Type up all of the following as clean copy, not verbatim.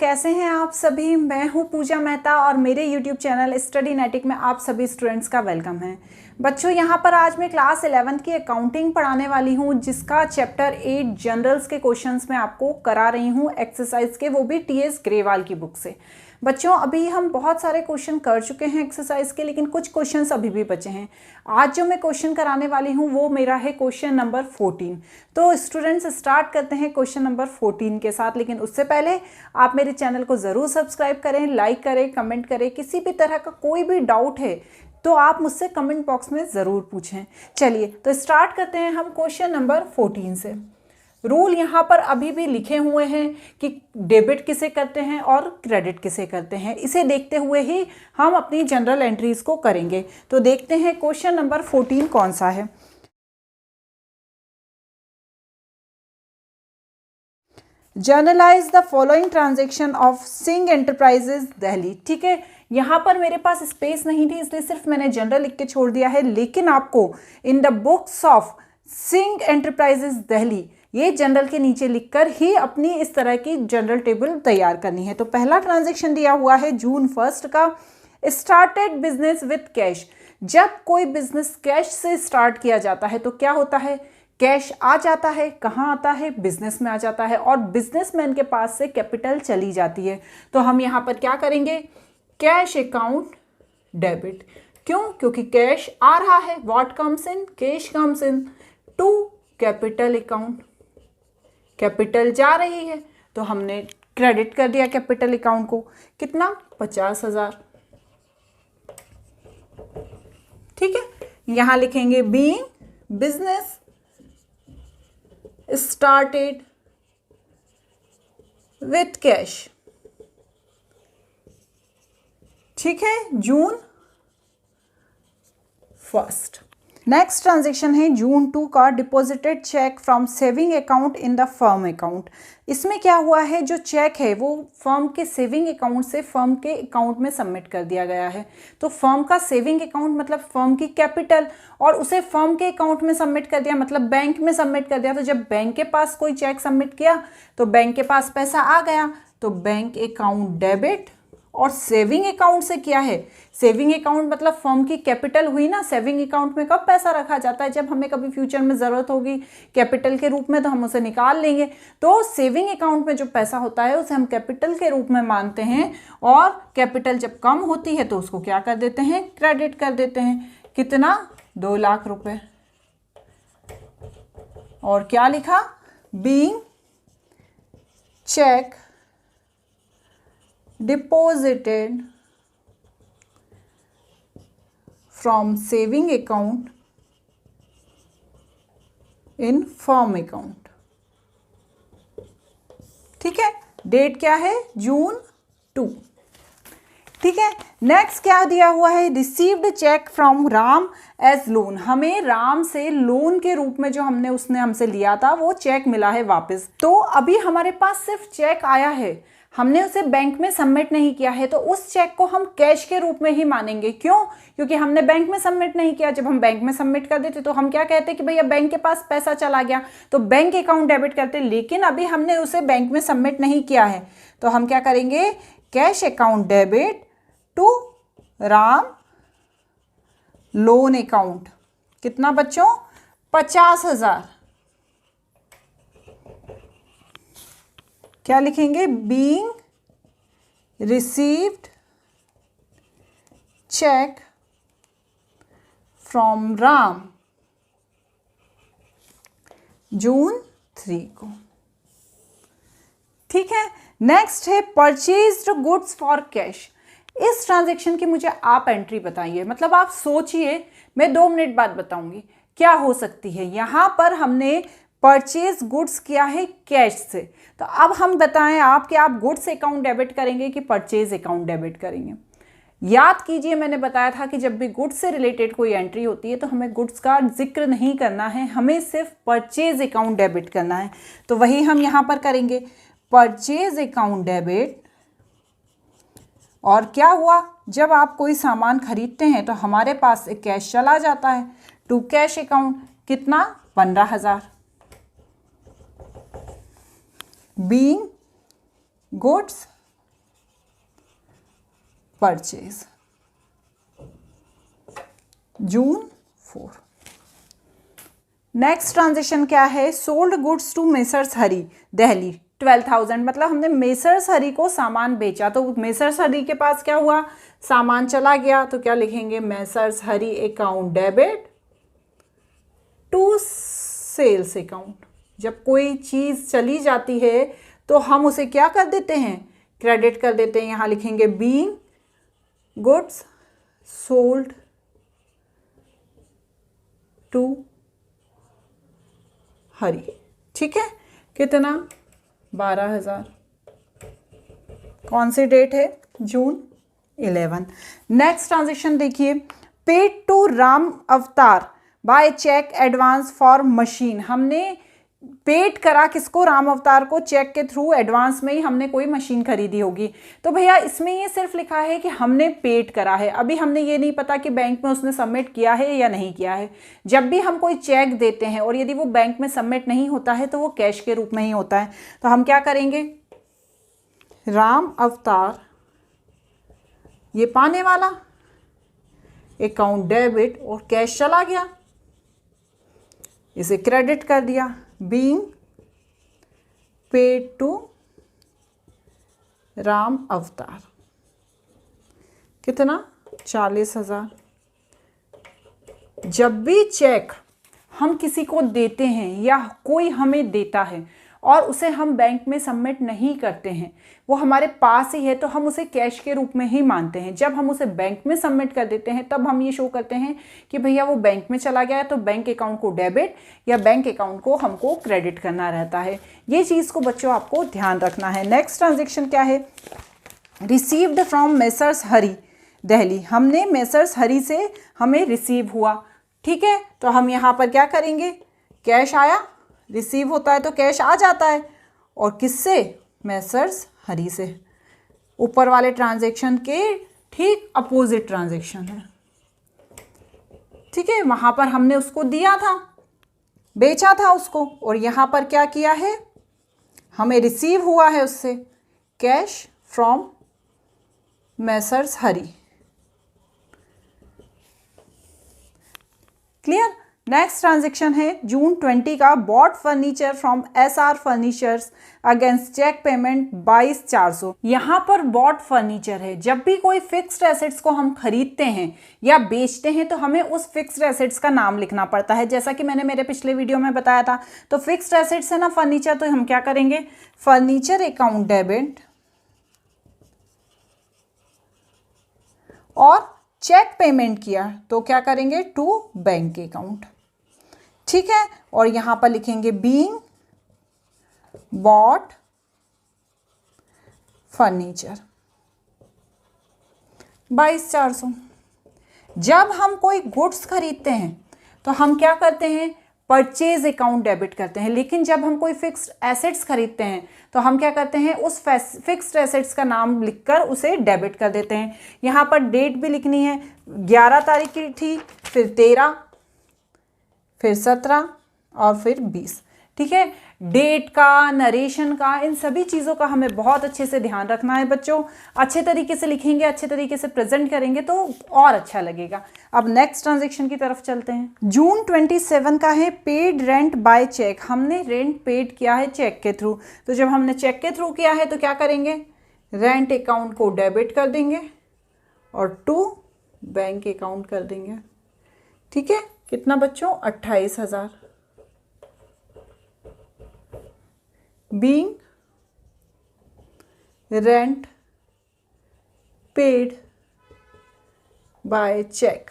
कैसे हैं आप सभी। मैं हूं पूजा मेहता और मेरे YouTube चैनल स्टडीनेटिक में आप सभी स्टूडेंट्स का वेलकम है। बच्चों, यहां पर आज मैं क्लास 11th की अकाउंटिंग पढ़ाने वाली हूं, जिसका चैप्टर 8 जनरल्स के क्वेश्चंस मैं आपको करा रही हूं एक्सरसाइज के, वो भी TS ग्रेवाल की बुक से। बच्चों, अभी हम बहुत सारे क्वेश्चन कर चुके हैं एक्सरसाइज के, लेकिन कुछ क्वेश्चंस अभी भी बचे हैं। आज जो मैं क्वेश्चन कराने वाली हूं वो मेरा है क्वेश्चन नंबर 14। तो स्टूडेंट्स, स्टार्ट करते हैं क्वेश्चन नंबर 14 के साथ। लेकिन उससे पहले आप मेरे चैनल को ज़रूर सब्सक्राइब करें, लाइक करें, कमेंट करें। किसी भी तरह का कोई भी डाउट है तो आप मुझसे कमेंट बॉक्स में ज़रूर पूछें। चलिए तो स्टार्ट करते हैं हम क्वेश्चन नंबर 14 से। रूल यहाँ पर अभी भी लिखे हुए हैं कि डेबिट किसे करते हैं और क्रेडिट किसे करते हैं। इसे देखते हुए ही हम अपनी जनरल एंट्रीज को करेंगे। तो देखते हैं क्वेश्चन नंबर 14 कौन सा है। Generalized the following transaction of Singh enterprises Delhi. ठीक है, यहाँ पर मेरे पास स्पेस नहीं थी इसलिए सिर्फ मैंने जनरल लिख के छोड़ दिया है, लेकिन आपको in the books of Singh enterprises Delhi ये जनरल के नीचे लिखकर ही अपनी इस तरह की जनरल टेबल तैयार करनी है। तो पहला ट्रांजेक्शन दिया हुआ है June 1 का, स्टार्टेड बिजनेस विथ कैश। जब कोई बिजनेस कैश से स्टार्ट किया जाता है तो क्या होता है, कैश आ जाता है। कहाँ आता है, बिजनेस में आ जाता है, और बिजनेसमैन के पास से कैपिटल चली जाती है। तो हम यहाँ पर क्या करेंगे, कैश अकाउंट डेबिट। क्यों, क्योंकि कैश आ रहा है, what comes in, cash comes in to capital account. Capital जा रही है तो हमने क्रेडिट कर दिया कैपिटल अकाउंट को। कितना, 50,000। ठीक है, यहां लिखेंगे being business started with cash. ठीक है, June 1। नेक्स्ट ट्रांजेक्शन है June 2 का, deposited cheque from saving account in the firm account. इसमें क्या हुआ है, जो चेक है वो फर्म के सेविंग अकाउंट से फर्म के अकाउंट में सबमिट कर दिया गया है। तो फर्म का सेविंग अकाउंट मतलब फर्म की कैपिटल, और उसे फर्म के अकाउंट में सबमिट कर दिया मतलब बैंक में सबमिट कर दिया। तो जब बैंक के पास कोई चेक सबमिट किया तो बैंक के पास पैसा आ गया, तो बैंक अकाउंट डेबिट। और सेविंग अकाउंट से क्या है, सेविंग अकाउंट मतलब फर्म की कैपिटल हुई ना। सेविंग अकाउंट में कब पैसा रखा जाता है, जब हमें कभी फ्यूचर में ज़रूरत होगी कैपिटल के रूप में तो हम उसे निकाल लेंगे। तो सेविंग अकाउंट में जो पैसा होता है उसे हम कैपिटल के रूप में मानते हैं, और कैपिटल जब कम होती है तो उसको क्या कर देते हैं, क्रेडिट कर देते हैं। कितना, 2 लाख रुपए। और क्या लिखा, being cheque deposited from saving account in firm account। ठीक है, डेट क्या है, June 2। ठीक है, नेक्स्ट क्या दिया हुआ है, received cheque from Ram as loan. हमें राम से लोन के रूप में जो उसने हमसे लिया था वो चेक मिला है वापस। तो अभी हमारे पास सिर्फ चेक आया है, हमने उसे बैंक में सबमिट नहीं किया है, तो उस चेक को हम कैश के रूप में ही मानेंगे। क्यों, क्योंकि हमने बैंक में सबमिट नहीं किया। जब हम बैंक में सबमिट कर देते तो हम क्या कहते कि भैया बैंक के पास पैसा चला गया, तो बैंक अकाउंट डेबिट करते। लेकिन अभी हमने उसे बैंक में सबमिट नहीं किया है, तो हम क्या करेंगे, cash account debit to Ram loan account. कितना बच्चों, 50,000। क्या लिखेंगे, being received cheque from Ram June 3 को। ठीक है, नेक्स्ट है परचेज्ड गुड्स फॉर कैश। इस ट्रांजेक्शन की मुझे आप एंट्री बताइए, मतलब आप सोचिए, मैं 2 मिनट बाद बताऊंगी क्या हो सकती है। यहां पर हमने परचेज गुड्स किया है कैश से, तो अब हम बताएं आप कि आप गुड्स अकाउंट डेबिट करेंगे कि परचेज अकाउंट डेबिट करेंगे। याद कीजिए, मैंने बताया था कि जब भी गुड्स से रिलेटेड कोई एंट्री होती है तो हमें गुड्स का जिक्र नहीं करना है, हमें सिर्फ परचेज अकाउंट डेबिट करना है। तो वही हम यहाँ पर करेंगे, परचेज अकाउंट डेबिट। और क्या हुआ, जब आप कोई सामान खरीदते हैं तो हमारे पास से कैश चला जाता है टू कैश अकाउंट। कितना, 15,000। बीइंग गुड्स परचेज, जून 4। नेक्स्ट ट्रांजेक्शन क्या है, सोल्ड गुड्स टू मेसर्स हरी दिल्ली 12,000, मतलब हमने मेसर्स हरी को सामान बेचा। तो मेसर्स हरी के पास क्या हुआ, सामान चला गया, तो क्या लिखेंगे, messrs Hari account debit to sales account. जब कोई चीज़ चली जाती है तो हम उसे क्या कर देते हैं, क्रेडिट कर देते हैं। यहाँ लिखेंगे being goods sold to Hari, ठीक है। कितना, 12,000। कौन सी डेट है, जून 11। नेक्स्ट ट्रांजेक्शन देखिए, paid to Ram Avtar by cheque advance for machine. हमने पेड करा किसको, राम अवतार को, चेक के थ्रू एडवांस में ही हमने कोई मशीन खरीदी होगी। तो भैया इसमें ये सिर्फ लिखा है कि हमने पेड करा है, अभी हमने ये नहीं पता कि बैंक में उसने सबमिट किया है या नहीं किया है। जब भी हम कोई चेक देते हैं और यदि वो बैंक में सबमिट नहीं होता है तो वो कैश के रूप में ही होता है। तो हम क्या करेंगे, राम अवतार, ये पाने वाला, अकाउंट डेबिट और कैश चला गया, इसे क्रेडिट कर दिया, बीइंग पेड टू राम अवतार। कितना, 40,000। जब भी चेक हम किसी को देते हैं या कोई हमें देता है और उसे हम बैंक में सबमिट नहीं करते हैं, वो हमारे पास ही है, तो हम उसे कैश के रूप में ही मानते हैं। जब हम उसे बैंक में सबमिट कर देते हैं तब हम ये शो करते हैं कि भैया वो बैंक में चला गया है, तो बैंक अकाउंट को डेबिट या बैंक अकाउंट को हमको क्रेडिट करना रहता है। ये चीज़ को बच्चों आपको ध्यान रखना है। नेक्स्ट ट्रांजेक्शन क्या है, रिसीव्ड फ्रॉम मेसर्स हरी दिल्ली। हमने मेसर्स हरी से हमें रिसीव हुआ, ठीक है। तो हम यहाँ पर क्या करेंगे, कैश आया, रिसीव होता है तो कैश आ जाता है, और किससे, मेसर्स हरी से। ऊपर वाले ट्रांजैक्शन के ठीक अपोजिट ट्रांजैक्शन है, ठीक है। वहां पर हमने उसको दिया था, बेचा था उसको, और यहाँ पर क्या किया है, हमें रिसीव हुआ है उससे cash from messrs Hari. Clear. Next transaction है जून 20 का, bought furniture from SR furnitures against cheque payment 22,400। यहाँ पर बॉट फर्नीचर है। जब भी कोई फिक्स्ड एसेट्स को हम खरीदते हैं या बेचते हैं तो हमें उस फिक्स्ड एसेट्स का नाम लिखना पड़ता है, जैसा कि मैंने मेरे पिछले वीडियो में बताया था। तो फिक्स्ड एसेट्स है ना फर्नीचर, तो हम क्या करेंगे, फर्नीचर अकाउंट डेबिट और चेक पेमेंट किया तो क्या करेंगे, टू बैंक अकाउंट, ठीक है। और यहां पर लिखेंगे बीइंग बॉट फर्नीचर 22,400। जब हम कोई गुड्स खरीदते हैं तो हम क्या करते हैं, परचेज अकाउंट डेबिट करते हैं। लेकिन जब हम कोई फिक्स्ड एसेट्स खरीदते हैं तो हम क्या करते हैं, उस फिक्स्ड एसेट्स का नाम लिखकर उसे डेबिट कर देते हैं। यहाँ पर डेट भी लिखनी है, 11 तारीख की थी, फिर 13, फिर 17 और फिर 20, ठीक है। डेट का, नरेशन का, इन सभी चीज़ों का हमें बहुत अच्छे से ध्यान रखना है बच्चों। अच्छे तरीके से लिखेंगे, अच्छे तरीके से प्रेजेंट करेंगे तो और अच्छा लगेगा। अब नेक्स्ट ट्रांजेक्शन की तरफ चलते हैं। जून 27 का है, पेड रेंट बाय चेक। हमने रेंट पेड किया है चेक के थ्रू। तो जब हमने चेक के थ्रू किया है तो क्या करेंगे, रेंट अकाउंट को डेबिट कर देंगे और टू बैंक अकाउंट कर देंगे, ठीक है। कितना बच्चों, 28,000। Being rent paid by cheque,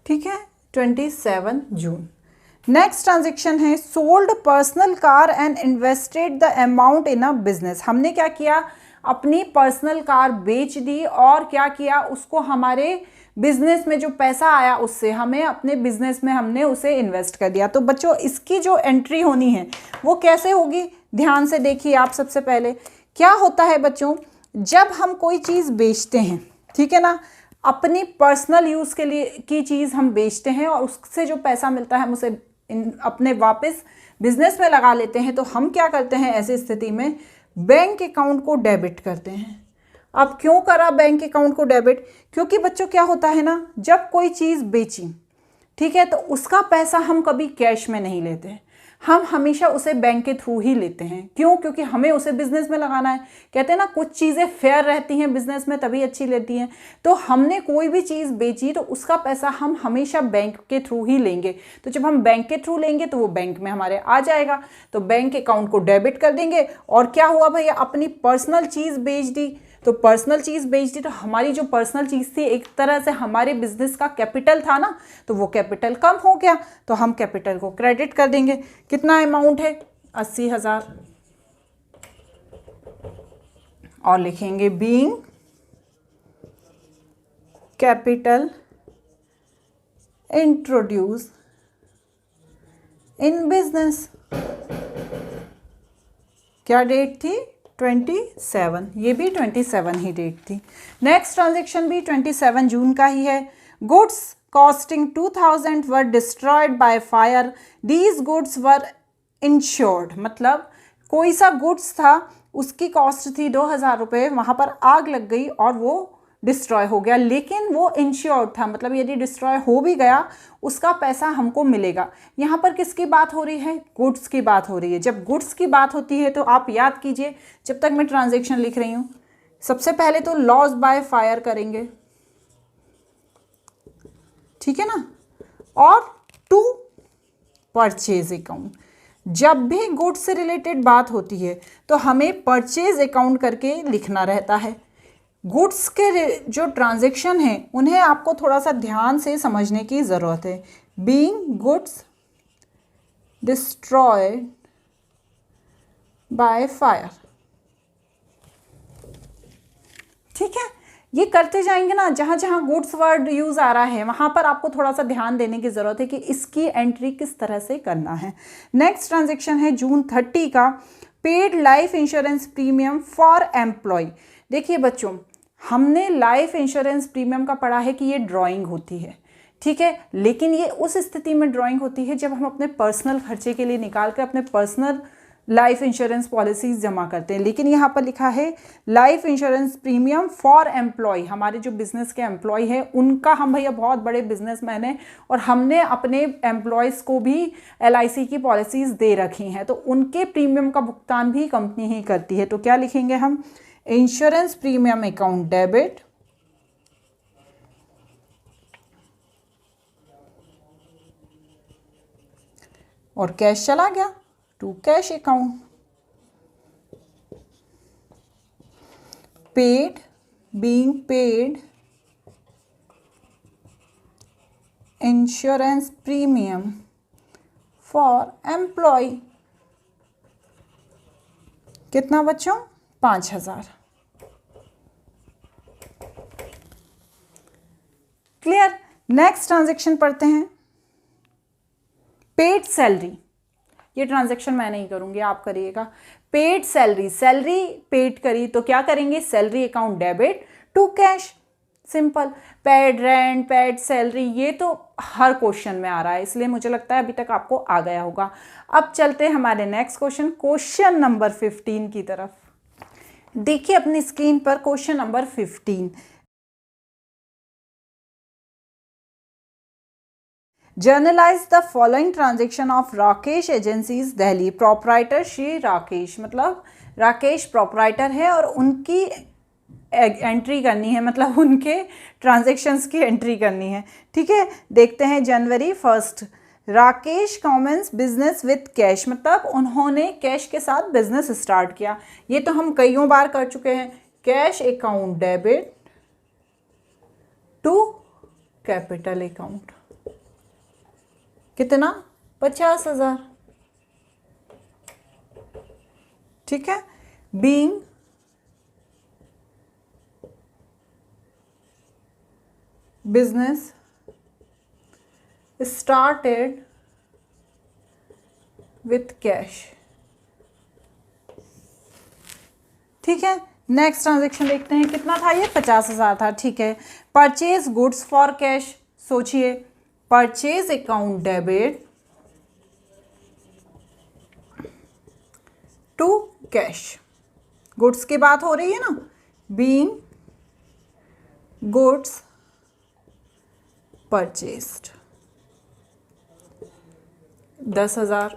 ठीक है, 27 जून। नेक्स्ट ट्रांजेक्शन है, sold personal car and invested the amount in a business. हमने क्या किया, अपनी पर्सनल कार बेच दी और क्या किया, उसको हमारे बिजनेस में जो पैसा आया उससे हमें अपने बिजनेस में हमने उसे इन्वेस्ट कर दिया। तो बच्चों इसकी जो एंट्री होनी है वो कैसे होगी, ध्यान से देखिए आप। सबसे पहले क्या होता है बच्चों, जब हम कोई चीज़ बेचते हैं, ठीक है ना, अपनी पर्सनल यूज़ के लिए की चीज़ हम बेचते हैं और उससे जो पैसा मिलता है हम उसे अपने वापस बिजनेस में लगा लेते हैं, तो हम क्या करते हैं ऐसी स्थिति में, बैंक अकाउंट को डेबिट करते हैं अब क्यों करा बैंक अकाउंट को डेबिट? क्योंकि बच्चों क्या होता है ना, जब कोई चीज़ बेची, ठीक है, तो उसका पैसा हम कभी कैश में नहीं लेते, हम हमेशा उसे बैंक के थ्रू ही लेते हैं। क्यों? क्योंकि हमें उसे बिजनेस में लगाना है। कहते हैं ना, कुछ चीज़ें फेयर रहती हैं बिजनेस में तभी अच्छी लेती हैं। तो हमने कोई भी चीज़ बेची तो उसका पैसा हम हमेशा बैंक के थ्रू ही लेंगे। तो जब हम बैंक के थ्रू लेंगे तो वो बैंक में हमारे आ जाएगा, तो बैंक अकाउंट को डेबिट कर देंगे। और क्या हुआ भैया, अपनी पर्सनल चीज़ बेच दी, तो पर्सनल चीज़ बेच दी तो हमारी जो पर्सनल चीज़ थी एक तरह से हमारे बिजनेस का कैपिटल था ना, तो वो कैपिटल कम हो गया, तो हम कैपिटल को क्रेडिट कर देंगे। कितना अमाउंट है? 80,000। और लिखेंगे being capital introduce in business. क्या डेट थी? 27। ये भी 27 ही डेट थी। नेक्स्ट ट्रांजेक्शन भी 27 जून का ही है। Goods costing 2000 were destroyed by fire, these goods were insured. मतलब कोई सा गुड्स था, उसकी कॉस्ट थी 2000 रुपये, वहाँ पर आग लग गई और वो डिस्ट्रॉय हो गया, लेकिन वो इंश्योर्ड था, मतलब यदि डिस्ट्रॉय हो भी गया उसका पैसा हमको मिलेगा। यहाँ पर किसकी बात हो रही है? गुड्स की बात हो रही है। जब गुड्स की बात होती है तो आप याद कीजिए, जब तक मैं ट्रांजैक्शन लिख रही हूँ, सबसे पहले तो लॉस बाय फायर करेंगे, ठीक है ना, और टू परचेज अकाउंट। जब भी गुड्स से रिलेटेड बात होती है तो हमें परचेज अकाउंट करके लिखना रहता है। गुड्स के जो ट्रांजैक्शन हैं उन्हें आपको थोड़ा सा ध्यान से समझने की ज़रूरत है। Being goods destroyed by fire, ठीक है, ये करते जाएंगे ना। जहाँ जहाँ गुड्स वर्ड यूज़ आ रहा है वहाँ पर आपको थोड़ा सा ध्यान देने की ज़रूरत है कि इसकी एंट्री किस तरह से करना है। नेक्स्ट ट्रांजैक्शन है जून 30 का, paid life insurance premium for employ. देखिए बच्चों, हमने लाइफ इंश्योरेंस प्रीमियम का पढ़ा है कि ये ड्राइंग होती है, ठीक है, लेकिन ये उस स्थिति में ड्राइंग होती है जब हम अपने पर्सनल खर्चे के लिए निकाल कर अपने पर्सनल लाइफ इंश्योरेंस पॉलिसीज जमा करते हैं। लेकिन यहाँ पर लिखा है life insurance premium for employ. हमारे जो बिजनेस के एम्प्लॉय हैं उनका, हम भैया बहुत बड़े बिजनेसमैन हैं और हमने अपने एम्प्लॉयज़ को भी LIC की पॉलिसीज़ दे रखी हैं, तो उनके प्रीमियम का भुगतान भी कंपनी ही करती है। तो क्या लिखेंगे हम? इंश्योरेंस प्रीमियम अकाउंट डेबिट और कैश चला गया to cash account. Paid, being paid insurance premium for employ. कितना बच्चों? 5000। क्लियर? नेक्स्ट ट्रांजैक्शन पढ़ते हैं, पेड सैलरी। ये ट्रांजैक्शन मैं नहीं करूंगी, आप करिएगा। पेड सैलरी, सैलरी पेड करी तो क्या करेंगे? Salary account debit to cash. Simple. Paid rent, paid salary, ये तो हर क्वेश्चन में आ रहा है, इसलिए मुझे लगता है अभी तक आपको आ गया होगा। अब चलते हैं हमारे नेक्स्ट क्वेश्चन, क्वेश्चन नंबर 15 की तरफ। देखिए अपनी स्क्रीन पर question number 15। Generalized the following transaction of Rakesh agencies Delhi. Proprietor Shri Rakesh, मतलब राकेश प्रोपराइटर है और उनकी एंट्री करनी है, मतलब उनके ट्रांजेक्शन्स की एंट्री करनी है, ठीक है। देखते हैं January 1 Rakesh commence business with cash, मतलब उन्होंने कैश के साथ बिजनेस स्टार्ट किया। ये तो हम कईयों बार कर चुके हैं। Cash account debit to capital account. कितना? 50,000, ठीक है। Being business started with cash, ठीक है। नेक्स्ट ट्रांजेक्शन देखते हैं, कितना था ये? 50,000 था, ठीक है। परचेज गुड्स फॉर कैश, सोचिए, purchase account debit to cash. Goods की बात हो रही है ना, बीइंग गुड्स परचेस्ड 10,000।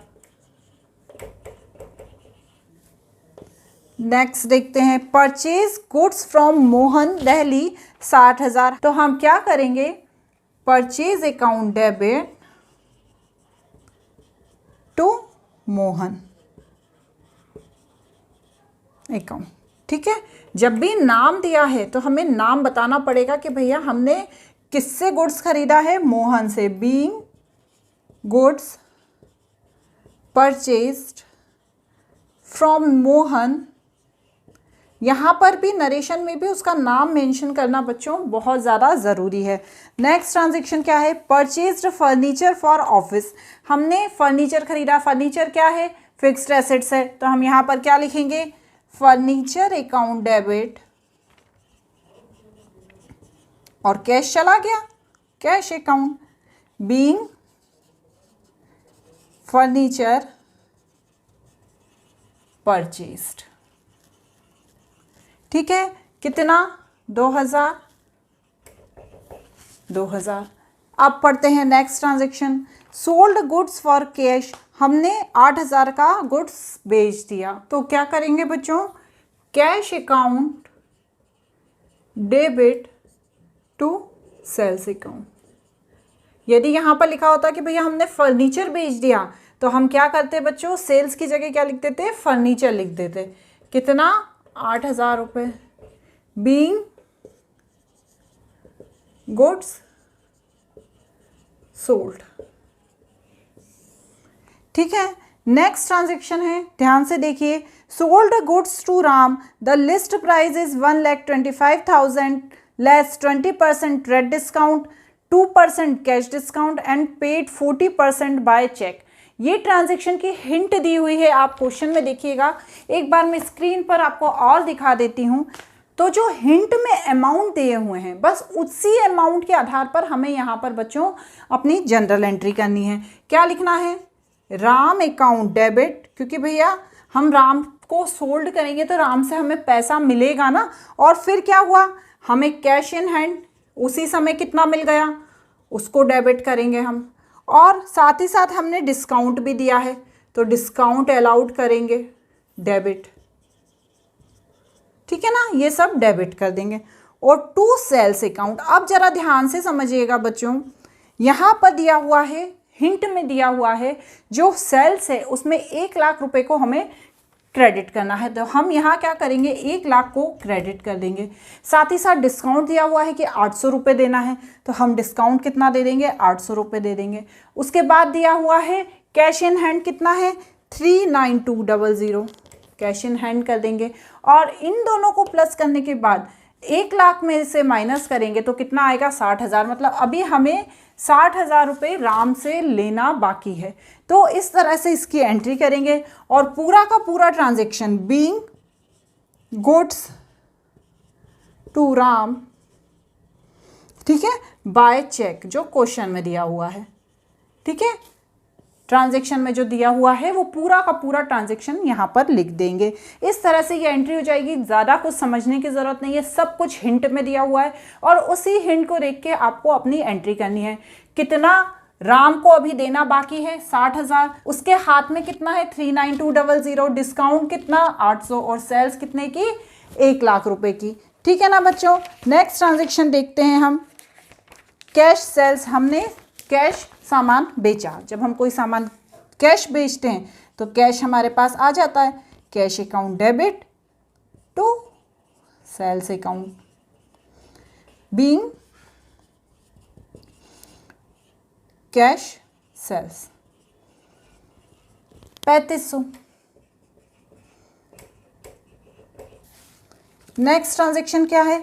नेक्स्ट देखते हैं purchase goods from Mohan Delhi 60,000। तो हम क्या करेंगे, purchase account debit to Mohan account. ठीक है, जब भी नाम दिया है तो हमें नाम बताना पड़ेगा कि भैया हमने किससे गुड्स खरीदा है, मोहन से। Being goods purchased from Mohan. यहाँ पर भी नरेशन में भी उसका नाम मेंशन करना बच्चों बहुत ज़्यादा ज़रूरी है। नेक्स्ट ट्रांजेक्शन क्या है, परचेज्ड फर्नीचर फॉर ऑफिस। हमने फर्नीचर खरीदा, फर्नीचर क्या है, फिक्स्ड एसेट्स है, तो हम यहाँ पर क्या लिखेंगे, फर्नीचर अकाउंट डेबिट, और कैश चला गया, cash account. Being furniture purchased. ठीक है, कितना, 2,000। अब पढ़ते हैं next transaction, sold goods for cash. हमने 8,000 का गुड्स बेच दिया, तो क्या करेंगे बच्चों, cash account debit to sales account. यदि यहाँ पर लिखा होता कि भैया हमने फर्नीचर बेच दिया, तो हम क्या करते बच्चों, सेल्स की जगह क्या लिख देते, फर्नीचर लिख देते। कितना, 8,000 रुपये। Being goods sold. ठीक है, नेक्स्ट ट्रांजेक्शन है, ध्यान से देखिए, sold goods to Ram, the list price is 1,25,000 less 20% rate discount, 2% cash discount and paid 40% by cheque. ये ट्रांजेक्शन की हिंट दी हुई है, आप क्वेश्चन में देखिएगा। एक बार मैं स्क्रीन पर आपको और दिखा देती हूँ। तो जो हिंट में अमाउंट दिए हुए हैं, बस उसी अमाउंट के आधार पर हमें यहाँ पर बच्चों अपनी जनरल एंट्री करनी है। क्या लिखना है, राम अकाउंट डेबिट, क्योंकि भैया हम राम को सोल्ड करेंगे तो राम से हमें पैसा मिलेगा ना। और फिर क्या हुआ, हमें कैश इन हैंड उसी समय कितना मिल गया, उसको डेबिट करेंगे हम। और साथ ही साथ हमने डिस्काउंट भी दिया है, तो डिस्काउंट अलाउड करेंगे, डेबिट। ठीक है ना, ये सब डेबिट कर देंगे। और टू सेल्स अकाउंट, अब जरा ध्यान से समझिएगा बच्चों, यहाँ पर दिया हुआ है, हिंट में दिया हुआ है, जो सेल्स है उसमें 1,00,000 रुपए को हमें क्रेडिट करना है, तो हम यहाँ क्या करेंगे, 1,00,000 को क्रेडिट कर देंगे। साथ ही साथ डिस्काउंट दिया हुआ है कि 800 रुपये देना है, तो हम डिस्काउंट कितना दे देंगे, 800 रुपये दे देंगे। उसके बाद दिया हुआ है कैश इन हैंड कितना है, 39200, कैश इन हैंड कर देंगे। और इन दोनों को प्लस करने के बाद 1,00,000 में से माइनस करेंगे तो कितना आएगा, 60,000। मतलब अभी हमें 60,000 रुपये राम से लेना बाकी है। तो इस तरह से इसकी एंट्री करेंगे और पूरा का पूरा transaction being goods to Ram, ठीक है, बाय चेक, जो क्वेश्चन में दिया हुआ है। ठीक है, ट्रांजेक्शन में जो दिया हुआ है वो पूरा का पूरा ट्रांजेक्शन यहाँ पर लिख देंगे। इस तरह से ये एंट्री हो जाएगी। ज़्यादा कुछ समझने की ज़रूरत नहीं है, सब कुछ हिंट में दिया हुआ है और उसी हिंट को देख के आपको अपनी एंट्री करनी है। कितना राम को अभी देना बाकी है, 60,000, उसके हाथ में कितना है, 39200, डिस्काउंट कितना, 800, और सेल्स कितने की, 1,00,000 रुपए की। ठीक है ना बच्चों, नेक्स्ट ट्रांजेक्शन देखते हैं हम, कैश सेल्स। हमने कैश सामान बेचा, जब हम कोई सामान कैश बेचते हैं तो कैश हमारे पास आ जाता है, cash account debit to sales account, being cash sales 3500। Next transaction क्या है,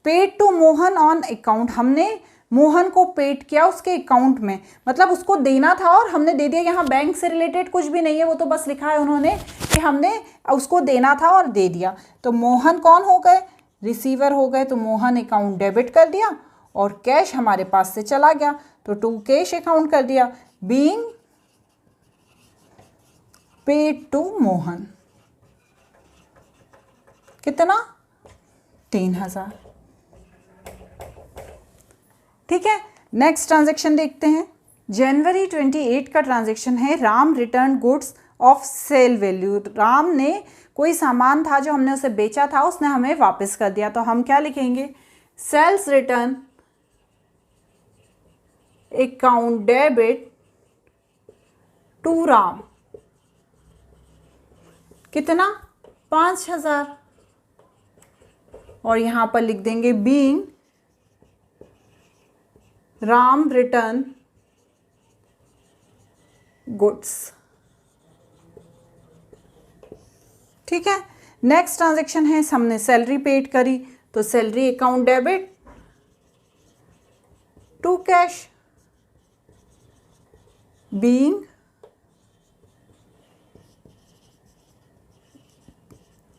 paid to Mohan on account. हमने मोहन को पेड किया उसके अकाउंट में, मतलब उसको देना था और हमने दे दिया। यहाँ बैंक से रिलेटेड कुछ भी नहीं है, वो तो बस लिखा है उन्होंने कि हमने उसको देना था और दे दिया। तो मोहन कौन हो गए, रिसीवर हो गए, तो मोहन अकाउंट डेबिट कर दिया और कैश हमारे पास से चला गया, तो टू कैश अकाउंट कर दिया, बीइंग पेड टू मोहन। कितना, 3,000। ठीक है, नेक्स्ट ट्रांजैक्शन देखते हैं। जनवरी 28 का ट्रांजैक्शन है। Ram return goods of sale value. Ram ने कोई सामान था जो हमने उसे बेचा था, उसने हमें वापस कर दिया। तो हम क्या लिखेंगे? Sales return account debit to Ram. कितना? 5,000। और यहां पर लिख देंगे बीइंग राम रिटर्न गुड्स। ठीक है, नेक्स्ट ट्रांजैक्शन है, हमने सैलरी पेड करी, तो salary account debit to cash being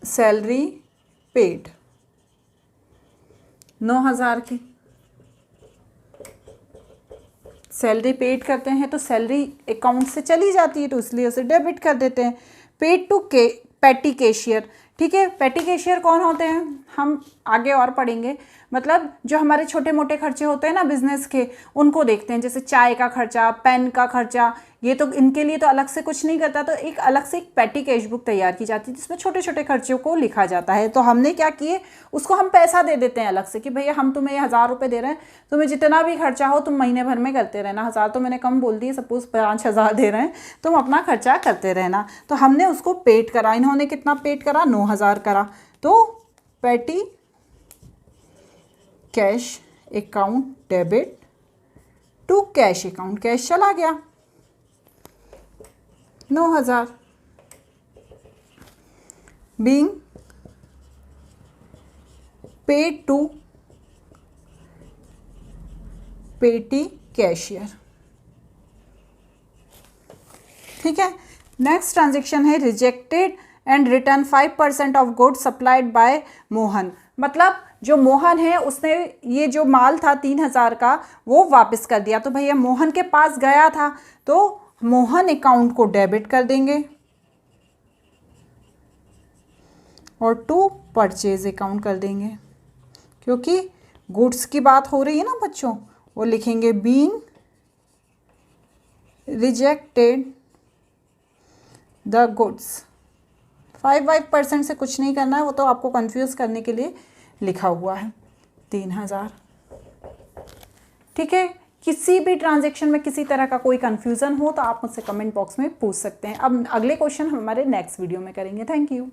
salary paid. 9,000 की सैलरी पेड करते हैं तो सैलरी अकाउंट से चली जाती है, तो इसलिए उसे डेबिट कर देते हैं। Paid to petty cashier. ठीक है, पेटी कैशियर कौन होते हैं हम आगे और पढ़ेंगे। मतलब जो हमारे छोटे मोटे खर्चे होते हैं ना बिजनेस के, उनको देखते हैं, जैसे चाय का खर्चा, पेन का खर्चा, ये तो इनके लिए तो अलग से कुछ नहीं करता, तो एक अलग से एक पेटी कैश बुक तैयार की जाती है जिसमें छोटे छोटे खर्चों को लिखा जाता है। तो हमने क्या किए, उसको हम पैसा दे देते हैं अलग से कि भैया हम तुम्हें 1,000 रुपये दे रहे हैं, तुम्हें जितना भी खर्चा हो तुम महीने भर में करते रहना। 1,000 तो मैंने कम बोल दिए, सपोज 5,000 दे रहे हैं, तुम अपना खर्चा करते रहना। तो हमने उसको पेड करा। इन्होंने कितना पेड करा? 9,000 करा। तो petty cash account debit to cash account, cash चला गया 9,000 being paid to petty cashier. ठीक है, नेक्स्ट ट्रांजैक्शन है rejected and return 5% of good supplied by Mohan. मतलब जो मोहन है उसने ये जो माल था 3,000 का वो वापस कर दिया। तो भैया मोहन के पास गया था तो मोहन अकाउंट को डेबिट कर देंगे और टू परचेज अकाउंट कर देंगे, क्योंकि गुड्स की बात हो रही है ना बच्चों। वो लिखेंगे बीइंग रिजेक्टेड द गुड्स। 5% से कुछ नहीं करना है, वो तो आपको कंफ्यूज करने के लिए लिखा हुआ है 3,000। ठीक है, किसी भी ट्रांजैक्शन में किसी तरह का कोई कंफ्यूजन हो तो आप मुझसे कमेंट बॉक्स में पूछ सकते हैं। अब अगले क्वेश्चन हम हमारे नेक्स्ट वीडियो में करेंगे। Thank you.